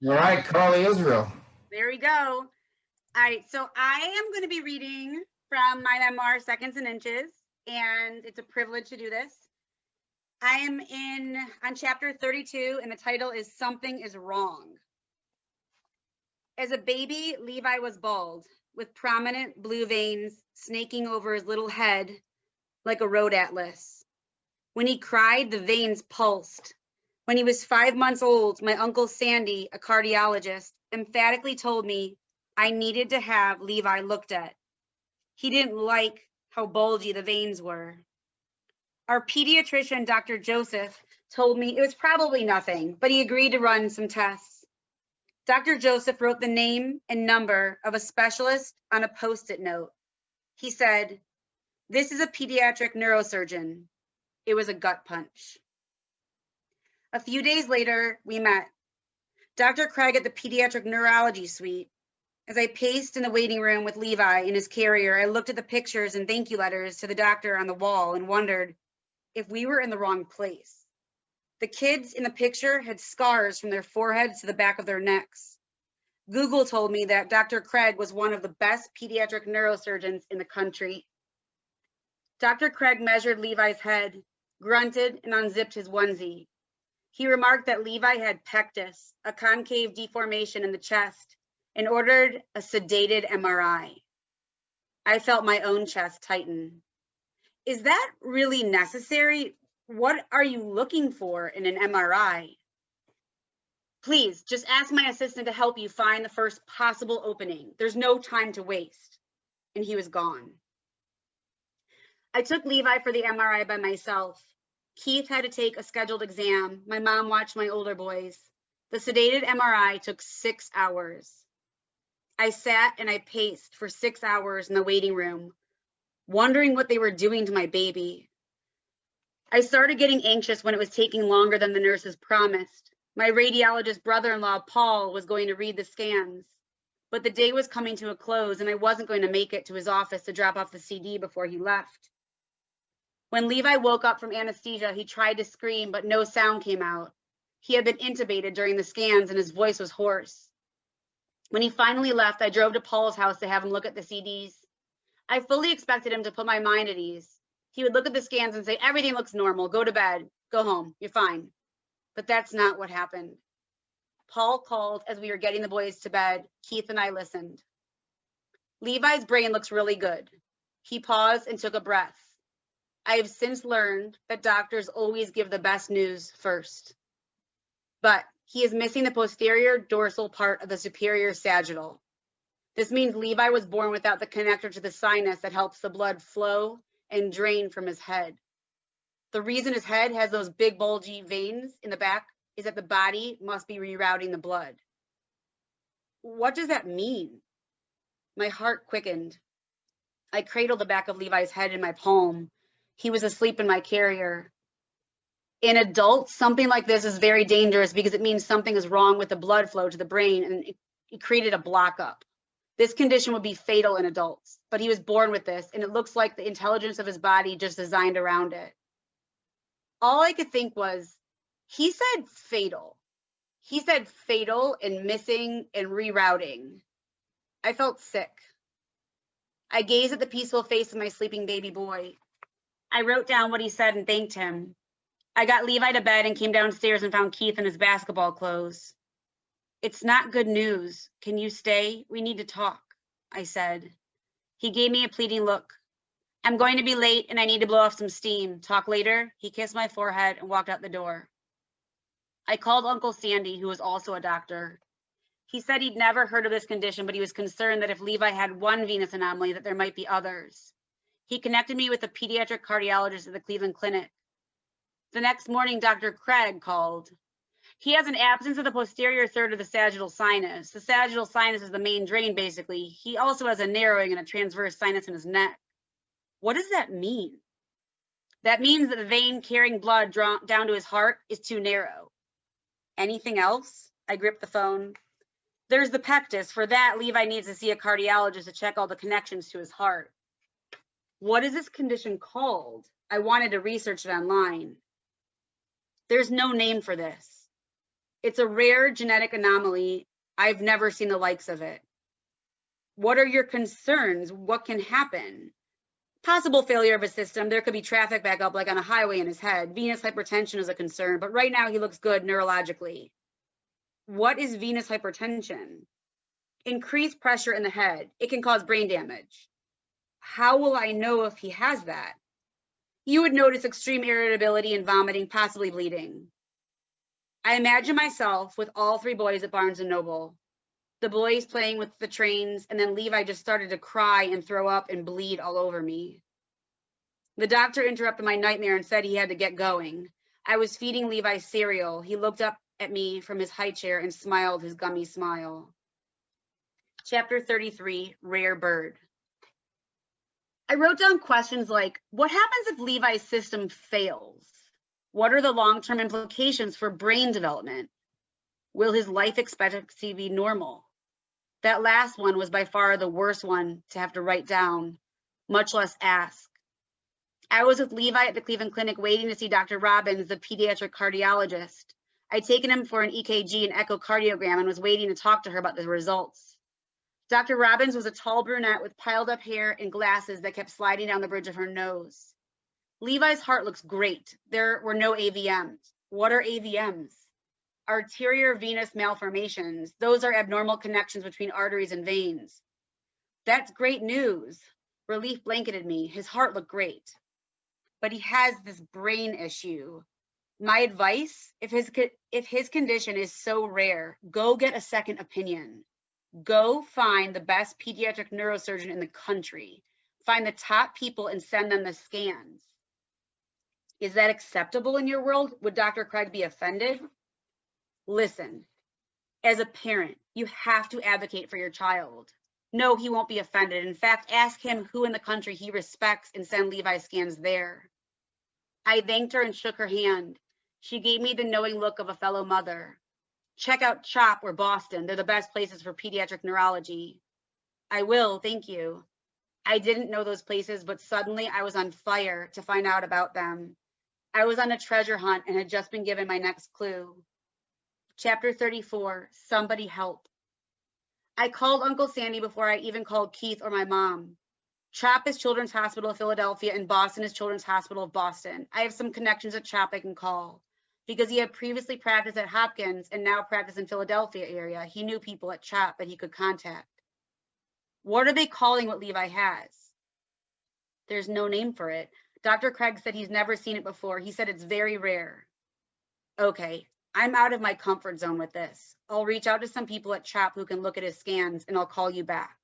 All right, Carly Israel. There we go. All right, so I am going to be reading from my memoir, Seconds and Inches, and it's a privilege to do this. I am on chapter 32, and the title is Something is Wrong. As a baby, Levi was bald, with prominent blue veins snaking over his little head like a road atlas. When he cried, the veins pulsed. When he was 5 months old, my uncle Sandy, a cardiologist, emphatically told me I needed to have Levi looked at. He didn't like how bulgy the veins were. Our pediatrician, Dr. Joseph, told me it was probably nothing, but he agreed to run some tests. Dr. Joseph wrote the name and number of a specialist on a Post-it note. He said, "This is a pediatric neurosurgeon." It was a gut punch. A few days later, we met. Dr. Craig at the pediatric neurology suite. As I paced in the waiting room with Levi in his carrier, I looked at the pictures and thank you letters to the doctor on the wall and wondered if we were in the wrong place. The kids in the picture had scars from their foreheads to the back of their necks. Google told me that Dr. Craig was one of the best pediatric neurosurgeons in the country. Dr. Craig measured Levi's head, grunted, and unzipped his onesie. He remarked that Levi had pectus, a concave deformation in the chest, and ordered a sedated MRI. I felt my own chest tighten. Is that really necessary? What are you looking for in an MRI? Please, just ask my assistant to help you find the first possible opening. There's no time to waste. And he was gone. I took Levi for the MRI by myself. Keith had to take a scheduled exam. My mom watched my older boys. The sedated MRI took 6 hours. I sat and I paced for 6 hours in the waiting room, wondering what they were doing to my baby. I started getting anxious when it was taking longer than the nurses promised. My radiologist brother-in-law, Paul, was going to read the scans, but the day was coming to a close and I wasn't going to make it to his office to drop off the CD before he left. When Levi woke up from anesthesia, he tried to scream, but no sound came out. He had been intubated during the scans and his voice was hoarse. When he finally left, I drove to Paul's house to have him look at the CDs. I fully expected him to put my mind at ease. He would look at the scans and say, "Everything looks normal, go to bed, go home, you're fine." But that's not what happened. Paul called as we were getting the boys to bed. Keith and I listened. Levi's brain looks really good. He paused and took a breath. I have since learned that doctors always give the best news first. But he is missing the posterior dorsal part of the superior sagittal. This means Levi was born without the connector to the sinus that helps the blood flow and drain from his head. The reason his head has those big bulgy veins in the back is that the body must be rerouting the blood. What does that mean? My heart quickened. I cradled the back of Levi's head in my palm. He was asleep in my carrier. In adults, something like this is very dangerous because it means something is wrong with the blood flow to the brain and it created a block up. This condition would be fatal in adults, but he was born with this and it looks like the intelligence of his body just designed around it. All I could think was, he said fatal. He said fatal and missing and rerouting. I felt sick. I gazed at the peaceful face of my sleeping baby boy. I wrote down what he said and thanked him. I got Levi to bed and came downstairs and found Keith in his basketball clothes. "It's not good news. Can you stay? We need to talk," I said. He gave me a pleading look. "I'm going to be late and I need to blow off some steam. Talk later?" He kissed my forehead and walked out the door. I called Uncle Sandy, who was also a doctor. He said he'd never heard of this condition, but he was concerned that if Levi had one venous anomaly, that there might be others. He connected me with a pediatric cardiologist at the Cleveland Clinic. The next morning, Dr. Craig called. He has an absence of the posterior third of the sagittal sinus. The sagittal sinus is the main drain, basically. He also has a narrowing and a transverse sinus in his neck. What does that mean? That means that the vein carrying blood down to his heart is too narrow. Anything else? I gripped the phone. There's the pectus. For that, Levi needs to see a cardiologist to check all the connections to his heart. What is this condition called? I wanted to research it online. There's no name for this. It's a rare genetic anomaly. I've never seen the likes of it. What are your concerns? What can happen? Possible failure of a system. There could be traffic backup like on a highway in his head. Venous hypertension is a concern, but right now he looks good neurologically. What is venous hypertension? Increased pressure in the head. It can cause brain damage. How will I know if he has that? You would notice extreme irritability and vomiting, possibly bleeding. I imagine myself with all 3 boys at Barnes & Noble. The boys playing with the trains, and then Levi just started to cry and throw up and bleed all over me. The doctor interrupted my nightmare and said he had to get going. I was feeding Levi cereal. He looked up at me from his high chair and smiled his gummy smile. Chapter 33, Rare Bird. I wrote down questions like, what happens if Levi's system fails? What are the long-term implications for brain development? Will his life expectancy be normal? That last one was by far the worst one to have to write down, much less ask. I was with Levi at the Cleveland Clinic waiting to see Dr. Robbins, the pediatric cardiologist. I'd taken him for an EKG and echocardiogram and was waiting to talk to her about the results. Dr. Robbins was a tall brunette with piled up hair and glasses that kept sliding down the bridge of her nose. Levi's heart looks great. There were no AVMs. What are AVMs? Arterial venous malformations. Those are abnormal connections between arteries and veins. That's great news. Relief blanketed me. His heart looked great. But he has this brain issue. My advice, if his condition is so rare, go get a second opinion. Go find the best pediatric neurosurgeon in the country. Find the top people and send them the scans. Is that acceptable in your world? Would Dr. Craig be offended? Listen, as a parent, you have to advocate for your child. No, he won't be offended. In fact, ask him who in the country he respects and send Levi scans there. I thanked her and shook her hand. She gave me the knowing look of a fellow mother. Check out CHOP or Boston. They're the best places for pediatric neurology. I will, thank you. I didn't know those places, but suddenly I was on fire to find out about them. I was on a treasure hunt and had just been given my next clue. Chapter 34, Somebody Help. I called Uncle Sandy before I even called Keith or my mom. CHOP is Children's Hospital of Philadelphia and Boston is Children's Hospital of Boston. I have some connections at CHOP I can call. Because he had previously practiced at Hopkins and now practiced in Philadelphia area, he knew people at CHOP that he could contact. What are they calling what Levi has? There's no name for it. Dr. Craig said he's never seen it before. He said it's very rare. Okay, I'm out of my comfort zone with this. I'll reach out to some people at CHOP who can look at his scans and I'll call you back.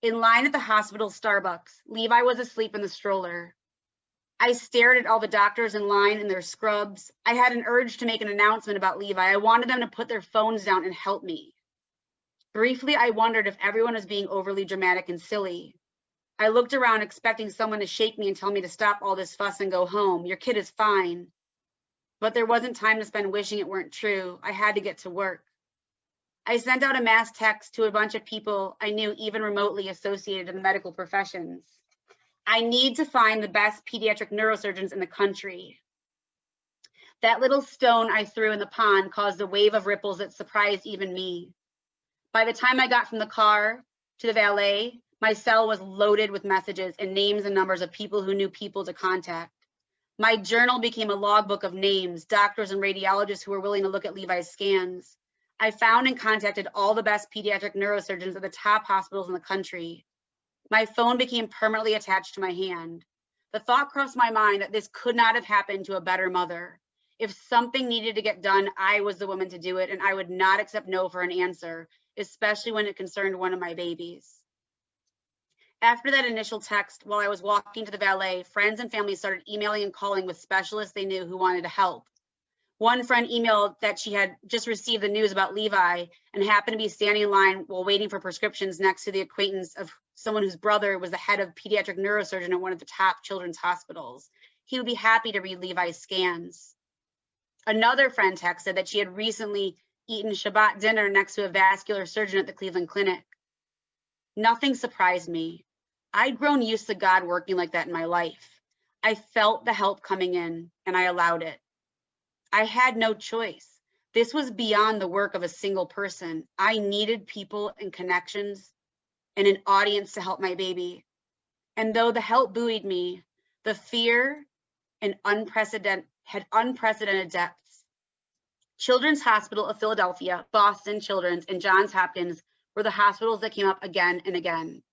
In line at the hospital Starbucks, Levi was asleep in the stroller. I stared at all the doctors in line in their scrubs. I had an urge to make an announcement about Levi. I wanted them to put their phones down and help me. Briefly, I wondered if everyone was being overly dramatic and silly. I looked around expecting someone to shake me and tell me to stop all this fuss and go home. Your kid is fine. But there wasn't time to spend wishing it weren't true. I had to get to work. I sent out a mass text to a bunch of people I knew even remotely associated in the medical professions. I need to find the best pediatric neurosurgeons in the country. That little stone I threw in the pond caused a wave of ripples that surprised even me. By the time I got from the car to the valet, my cell was loaded with messages and names and numbers of people who knew people to contact. My journal became a logbook of names, doctors and radiologists who were willing to look at Levi's scans. I found and contacted all the best pediatric neurosurgeons at the top hospitals in the country. My phone became permanently attached to my hand. The thought crossed my mind that this could not have happened to a better mother. If something needed to get done, I was the woman to do it, and I would not accept no for an answer, especially when it concerned one of my babies. After that initial text, while I was walking to the valet, friends and family started emailing and calling with specialists they knew who wanted to help. One friend emailed that she had just received the news about Levi and happened to be standing in line while waiting for prescriptions next to the acquaintance of someone whose brother was the head of pediatric neurosurgeon at one of the top children's hospitals. He would be happy to read Levi's scans. Another friend texted that she had recently eaten Shabbat dinner next to a vascular surgeon at the Cleveland Clinic. Nothing surprised me. I'd grown used to God working like that in my life. I felt the help coming in and I allowed it. I had no choice. This was beyond the work of a single person. I needed people and connections and an audience to help my baby. And though the help buoyed me, the fear and had unprecedented depths. Children's Hospital of Philadelphia, Boston Children's, and Johns Hopkins were the hospitals that came up again and again.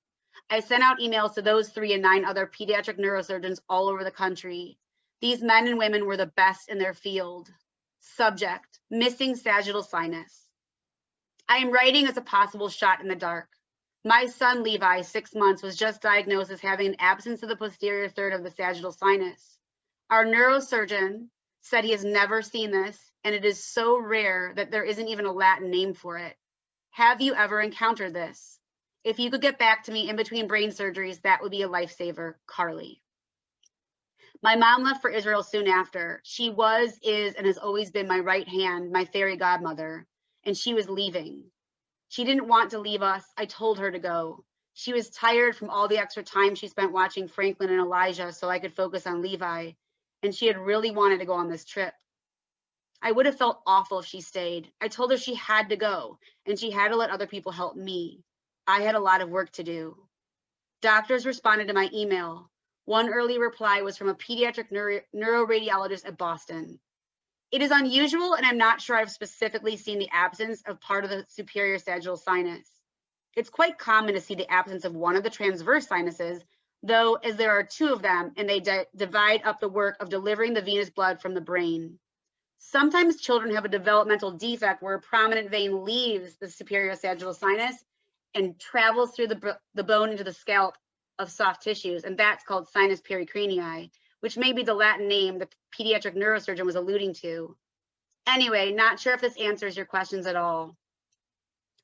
I sent out emails to those 3 and 9 other pediatric neurosurgeons all over the country. These men and women were the best in their field. Subject, missing sagittal sinus. I am writing as a possible shot in the dark. My son, Levi, 6 months, was just diagnosed as having an absence of the posterior third of the sagittal sinus. Our neurosurgeon said he has never seen this, and it is so rare that there isn't even a Latin name for it. Have you ever encountered this? If you could get back to me in between brain surgeries, that would be a lifesaver, Carly. My mom left for Israel soon after. She was, is, and has always been my right hand, my fairy godmother, and she was leaving. She didn't want to leave us. I told her to go. She was tired from all the extra time she spent watching Franklin and Elijah so I could focus on Levi, and she had really wanted to go on this trip. I would have felt awful if she stayed. I told her she had to go, and she had to let other people help me. I had a lot of work to do. Doctors responded to my email. One early reply was from a pediatric neuroradiologist at Boston. It is unusual, and I'm not sure I've specifically seen the absence of part of the superior sagittal sinus. It's quite common to see the absence of one of the transverse sinuses, though, as there are 2 of them, and they divide up the work of delivering the venous blood from the brain. Sometimes children have a developmental defect where a prominent vein leaves the superior sagittal sinus and travels through the bone into the scalp of soft tissues, and that's called sinus pericranii, which may be the Latin name the pediatric neurosurgeon was alluding to. Anyway, not sure if this answers your questions at all.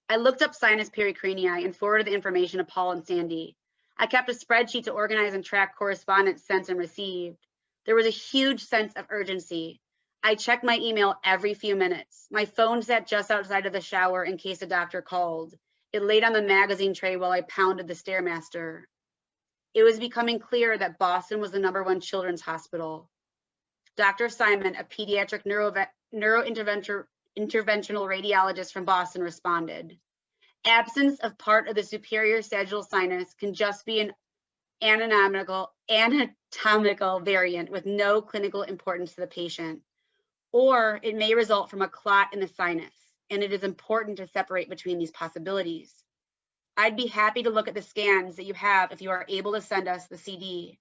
I looked up sinus pericranii and forwarded the information to Paul and Sandy. I kept a spreadsheet to organize and track correspondence sent and received. There was a huge sense of urgency. I checked my email every few minutes. My phone sat just outside of the shower in case a doctor called. It laid on the magazine tray while I pounded the Stairmaster. It was becoming clear that Boston was the #1 children's hospital. Dr. Simon, a pediatric neurointerventional radiologist from Boston, responded. Absence of part of the superior sagittal sinus can just be an anatomical variant with no clinical importance to the patient, or it may result from a clot in the sinus, and it is important to separate between these possibilities. I'd be happy to look at the scans that you have if you are able to send us the CD.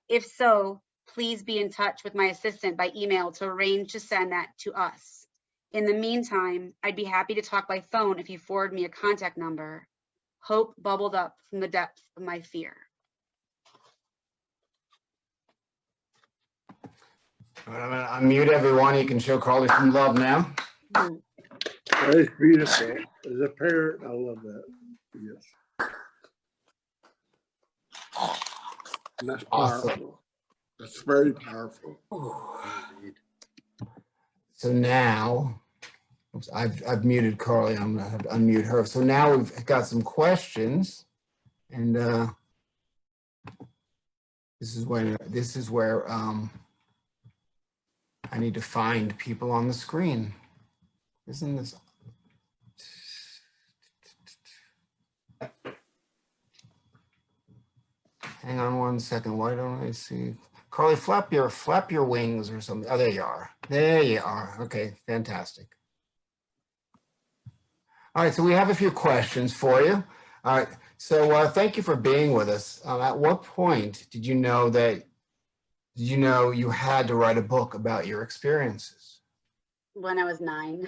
If so, please be in touch with my assistant by email to arrange to send that to us. In the meantime, I'd be happy to talk by phone if you forward me a contact number. Hope bubbled up from the depths of my fear. I'm going to unmute everyone. You can show Carly some love now. That is beautiful. As a parent, I love that. Yes. And that's Awesome. powerful. That's very powerful. So now, oops, I've muted Carly. I'm going to have to unmute her. So now we've got some questions, and this is where I need to find people on the screen. Isn't this? Hang on 1 second. Why don't I see? Carly, flap your wings or something. Oh, there you are. There you are. Okay, fantastic. All right, so we have a few questions for you. All right, so thank you for being with us. At what point did you know you had to write a book about your experiences? When I was 9.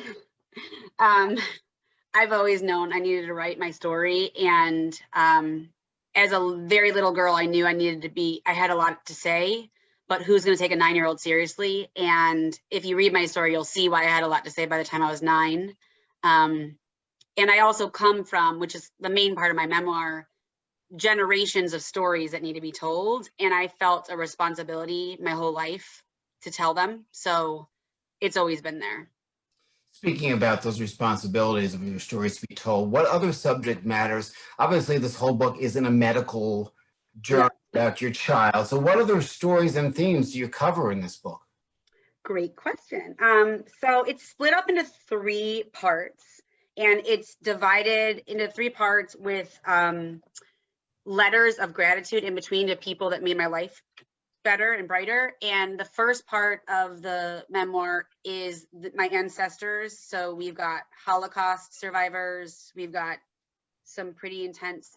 I've always known I needed to write my story, and as a very little girl, I knew I had a lot to say, but who's going to take a 9-year-old seriously? And if you read my story, you'll see why I had a lot to say by the time I was 9. And I also come from, which is the main part of my memoir, generations of stories that need to be told. And I felt a responsibility my whole life to tell them. So it's always been there. Speaking about those responsibilities of your stories to be told, what other subject matters? Obviously, this whole book isn't a medical journal about your child. So what other stories and themes do you cover in this book? Great question. So it's split up into 3 parts, and it's divided into 3 parts with letters of gratitude in between to people that made my life better and brighter. And the first part of the memoir is my ancestors. So we've got Holocaust survivors, we've got some pretty intense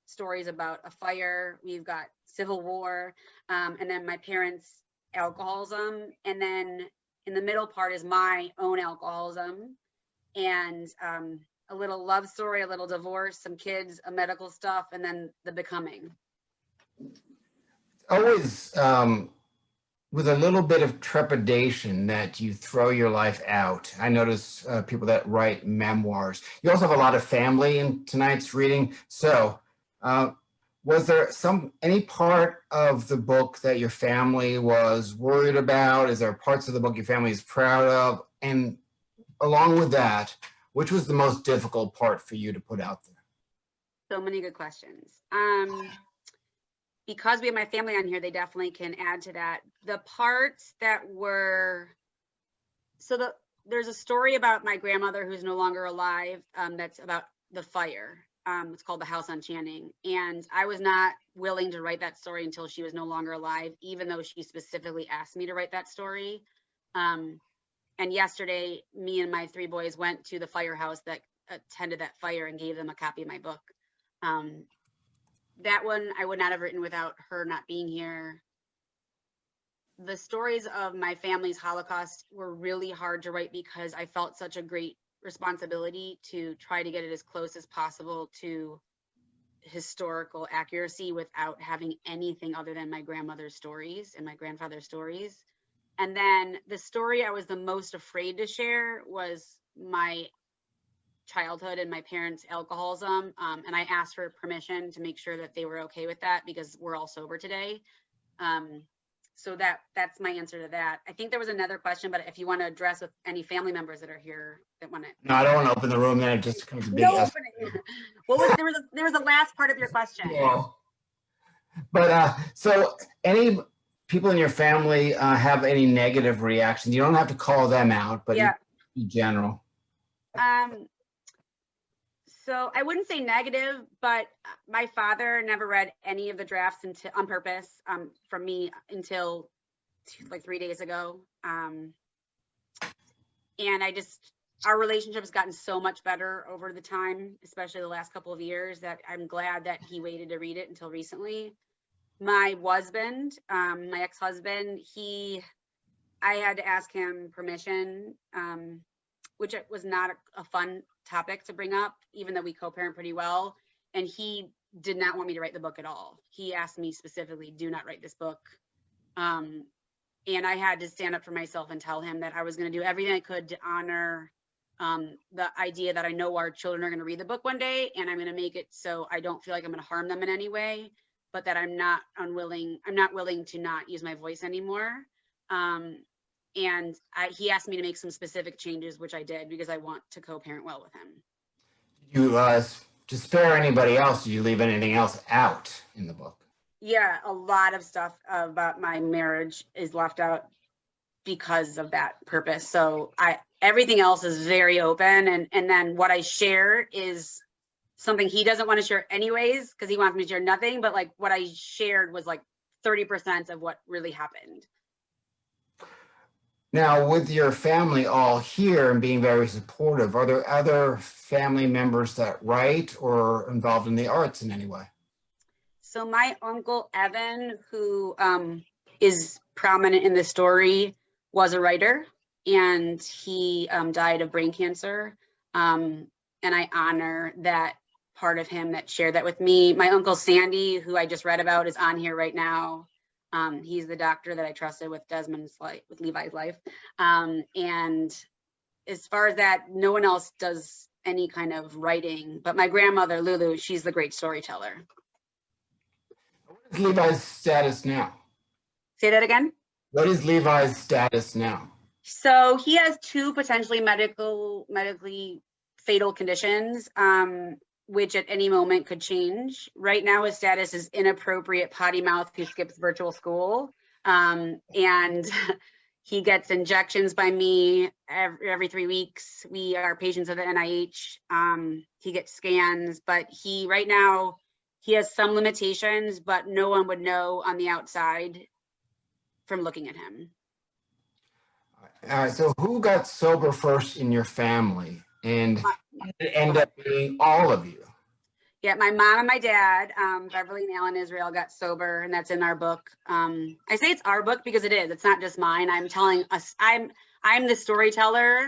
stories about a fire, we've got Civil War, and then my parents' alcoholism. And then in the middle part is my own alcoholism, and a little love story, a little divorce, some kids, a medical stuff, and then the becoming. Always with a little bit of trepidation that you throw your life out. I notice people that write memoirs. You also have a lot of family in tonight's reading. So was there any part of the book that your family was worried about? Is there parts of the book your family is proud of? And along with that, which was the most difficult part for you to put out there? So many good questions. Because we have my family on here, they definitely can add to that. The parts that were, there's a story about my grandmother who's no longer alive, that's about the fire. It's called The House on Channing. And I was not willing to write that story until she was no longer alive, even though she specifically asked me to write that story. And yesterday, me and my 3 boys went to the firehouse that attended that fire and gave them a copy of my book. That one I would not have written without her not being here. The stories of my family's Holocaust were really hard to write because I felt such a great responsibility to try to get it as close as possible to historical accuracy without having anything other than my grandmother's stories and my grandfather's stories. And then the story I was the most afraid to share was my childhood and my parents' alcoholism. And I asked for permission to make sure that they were okay with that because we're all sober today. So that's my answer to that. I think there was another question, but if you want to address with any family members that are here that want to. No, I don't want to open the room, then it just becomes a big No opening. There was a last part of your question. Yeah. But so any people in your family have any negative reactions? You don't have to call them out, but Yeah. in general. So I wouldn't say negative, but my father never read any of the drafts on purpose from me until like 3 days ago. And our relationship has gotten so much better over the time, especially the last couple of years, that I'm glad that he waited to read it until recently. My husband, my ex-husband, I had to ask him permission, which was not a fun topic to bring up, even though we co-parent pretty well. And he did not want me to write the book at all. He asked me specifically, do not write this book. And I had to stand up for myself and tell him that I was going to do everything I could to honor the idea that I know our children are going to read the book one day, and I'm going to make it so I don't feel like I'm going to harm them in any way, but that I'm not willing to not use my voice anymore. And he asked me to make some specific changes, which I did because I want to co-parent well with him. You, to spare anybody else, did you leave anything else out in the book? Yeah, a lot of stuff about my marriage is left out because of that purpose. So everything else is very open. And then what I share is something he doesn't want to share anyways, because he wants me to share nothing. But like what I shared was like 30% of what really happened. Now, with your family all here and being very supportive, are there other family members that write or involved in the arts in any way? So my uncle Evan, who is prominent in the story, was a writer, and he died of brain cancer. And I honor that part of him that shared that with me. My uncle Sandy, who I just read about, is on here right now. He's the doctor that I trusted with with Levi's life. And as far as that, no one else does any kind of writing, but my grandmother, Lulu, she's the great storyteller. What is Levi's status now? Say that again? What is Levi's status now? So he has 2 potentially medically fatal conditions, which at any moment could change. Right now, his status is inappropriate potty mouth who skips virtual school. And He gets injections by me every 3 weeks. We are patients of the NIH. He gets scans, but right now, he has some limitations, but no one would know on the outside from looking at him. All right, so who got sober first in your family? And it ended up being all of you. Yeah, my mom and my dad, Beverly and Alan Israel, got sober, and that's in our book. I say it's our book because it is. It's not just mine. I'm telling us. I'm the storyteller,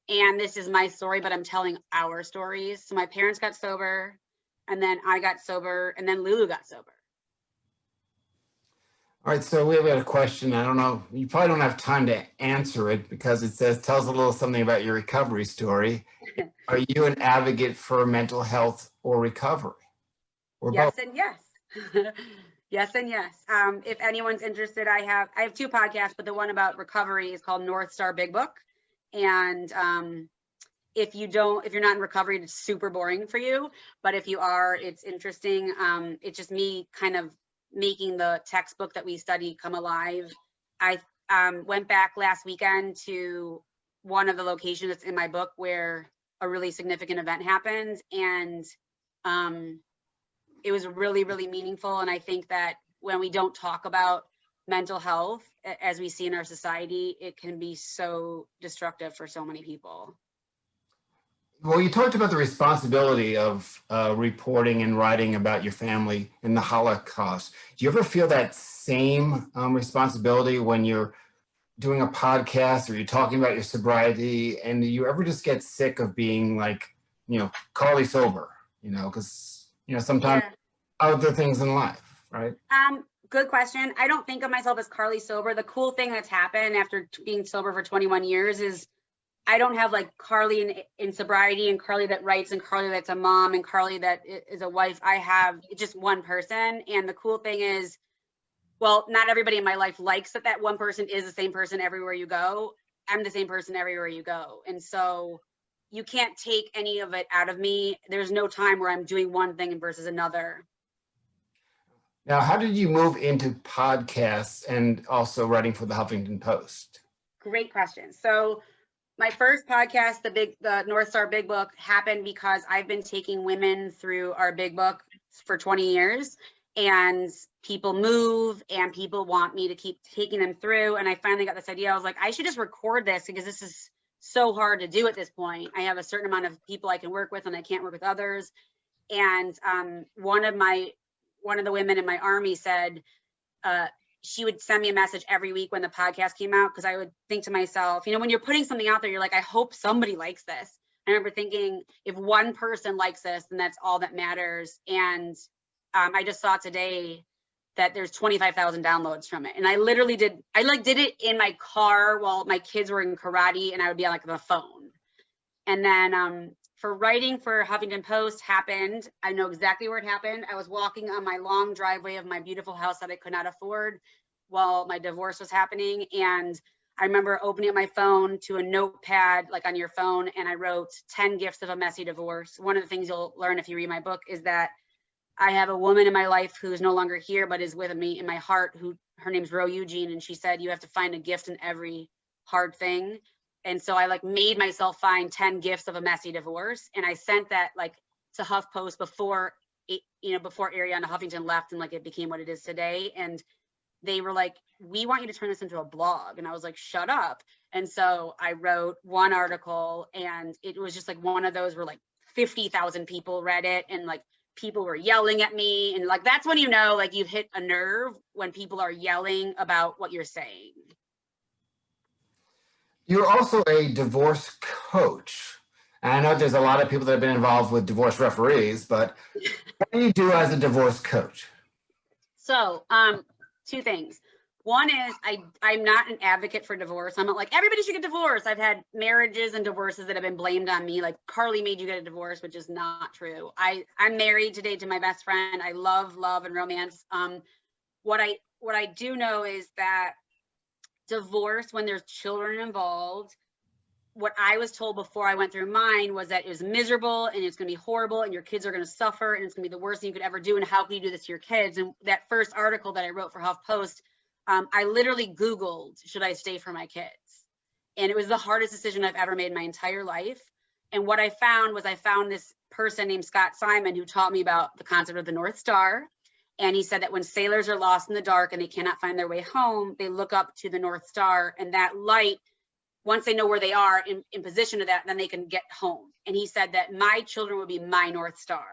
and this is my story, but I'm telling our stories. So my parents got sober, and then I got sober, and then Lulu got sober. All right, so we have a question. I don't know, you probably don't have time to answer it because it says, tell us a little something about your recovery story. Are you an advocate for mental health or recovery? Or Yes both? and yes. Yes and yes. If anyone's interested, I have 2 podcasts, but the one about recovery is called North Star Big Book. And if you're not in recovery, it's super boring for you. But if you are, it's interesting. It's just me kind of making the textbook that we study come alive. I went back last weekend to one of the locations that's in my book where a really significant event happened, and it was really, really meaningful. And I think that when we don't talk about mental health, as we see in our society, it can be so destructive for so many people. Well, you talked about the responsibility of reporting and writing about your family and the Holocaust. Do you ever feel that same responsibility when you're doing a podcast or you're talking about your sobriety, and do you ever just get sick of being like, Carly sober, because, sometimes other things in life, right? Good question. I don't think of myself as Carly sober. The cool thing that's happened after being sober for 21 years is I don't have like Carly in sobriety and Carly that writes and Carly that's a mom and Carly that is a wife. I have just one person. And the cool thing is, well, not everybody in my life likes that one person is the same person everywhere you go. I'm the same person everywhere you go. And so you can't take any of it out of me. There's no time where I'm doing one thing versus another. Now, how did you move into podcasts and also writing for the Huffington Post? Great question. So my first podcast, the North Star Big Book, happened because I've been taking women through our big book for 20 years, and people move and people want me to keep taking them through. And I finally got this idea. I was like, I should just record this because this is so hard to do at this point. I have a certain amount of people I can work with and I can't work with others. And one of the women in my army said, she would send me a message every week when the podcast came out, because I would think to myself, when you're putting something out there, you're like, I hope somebody likes this. I remember thinking, if one person likes this, then that's all that matters. And I just saw today that there's 25,000 downloads from it. And I literally did it in my car while my kids were in karate, and I would be on like the phone. And then for writing for Huffington Post happened, I know exactly where it happened. I was walking on my long driveway of my beautiful house that I could not afford while my divorce was happening. And I remember opening up my phone to a notepad, like on your phone, and I wrote 10 gifts of a messy divorce. One of the things you'll learn if you read my book is that I have a woman in my life who's no longer here, but is with me in my heart, her name's Ro Eugene. And she said, you have to find a gift in every hard thing. And so I made myself find 10 gifts of a messy divorce. And I sent that to HuffPost before Ariana Huffington left and it became what it is today. And they were like, we want you to turn this into a blog. And I was like, shut up. And so I wrote one article, and it was just one of those where 50,000 people read it, and people were yelling at me. And that's when you've hit a nerve, when people are yelling about what you're saying. You're also a divorce coach. And I know there's a lot of people that have been involved with divorce referees, but what do you do as a divorce coach? So, 2 things. One is I'm not an advocate for divorce. I'm not like, everybody should get divorced. I've had marriages and divorces that have been blamed on me. Like, Carly made you get a divorce, which is not true. I'm married today to my best friend. I love and romance. What I do know is that divorce, when there's children involved, what I was told before I went through mine was that it was miserable and it's going to be horrible and your kids are going to suffer and it's going to be the worst thing you could ever do. And how can you do this to your kids? And that first article that I wrote for HuffPost, I literally Googled, should I stay for my kids? And it was the hardest decision I've ever made in my entire life. And what I found was I found this person named Scott Simon who taught me about the concept of the North Star. And he said that when sailors are lost in the dark and they cannot find their way home, they look up to the North Star, and that light, once they know where they are in position of that, then they can get home. And he said that my children would be my North Star.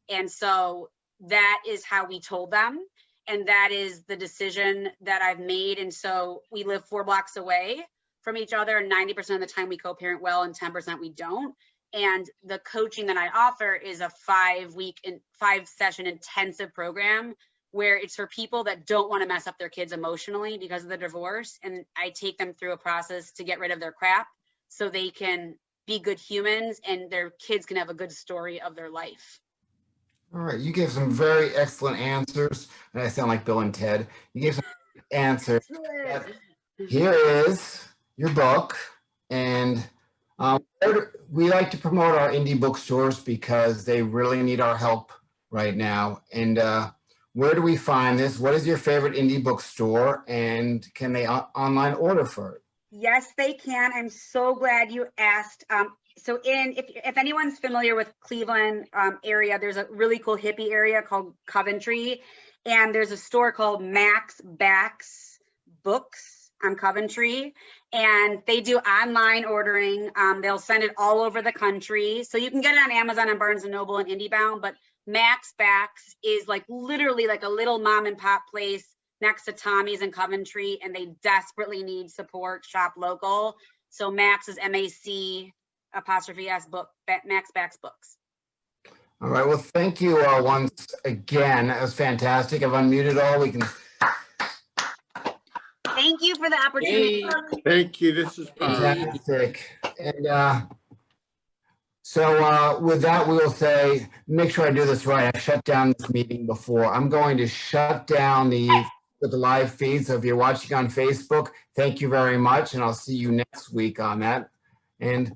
And so that is how we told them. And that is the decision that I've made. And so we live 4 blocks away from each other. And 90% of the time we co-parent well, and 10% we don't. And the coaching that I offer is a 5-session intensive program where it's for people that don't want to mess up their kids emotionally because of the divorce. And I take them through a process to get rid of their crap so they can be good humans and their kids can have a good story of their life. All right, you gave some very excellent answers, and I sound like Bill and Ted. You gave some answers. Here is your book, and we like to promote our indie bookstores because they really need our help right now. And where do we find this? What is your favorite indie bookstore, and can they online order for it? Yes, they can. I'm so glad you asked. So if anyone's familiar with Cleveland area, there's a really cool hippie area called Coventry, and there's a store called Max Backs Books on Coventry, and they do online ordering. They'll send it all over the country, so you can get it on Amazon and Barnes & Noble and IndieBound, but Max Backs is like literally like a little mom and pop place next to Tommy's in Coventry, and they desperately need support. Shop local. So Max is MAC''S book, Max Backs Books. All right. Well, thank you once again. That was fantastic. I've unmuted all. We can. Thank you for the opportunity. Thank you. This is Fantastic. And so with that, we will say, make sure I do this right. I shut down this meeting before. I'm going to shut down the live feed. So if you're watching on Facebook, thank you very much. And I'll see you next week on that. And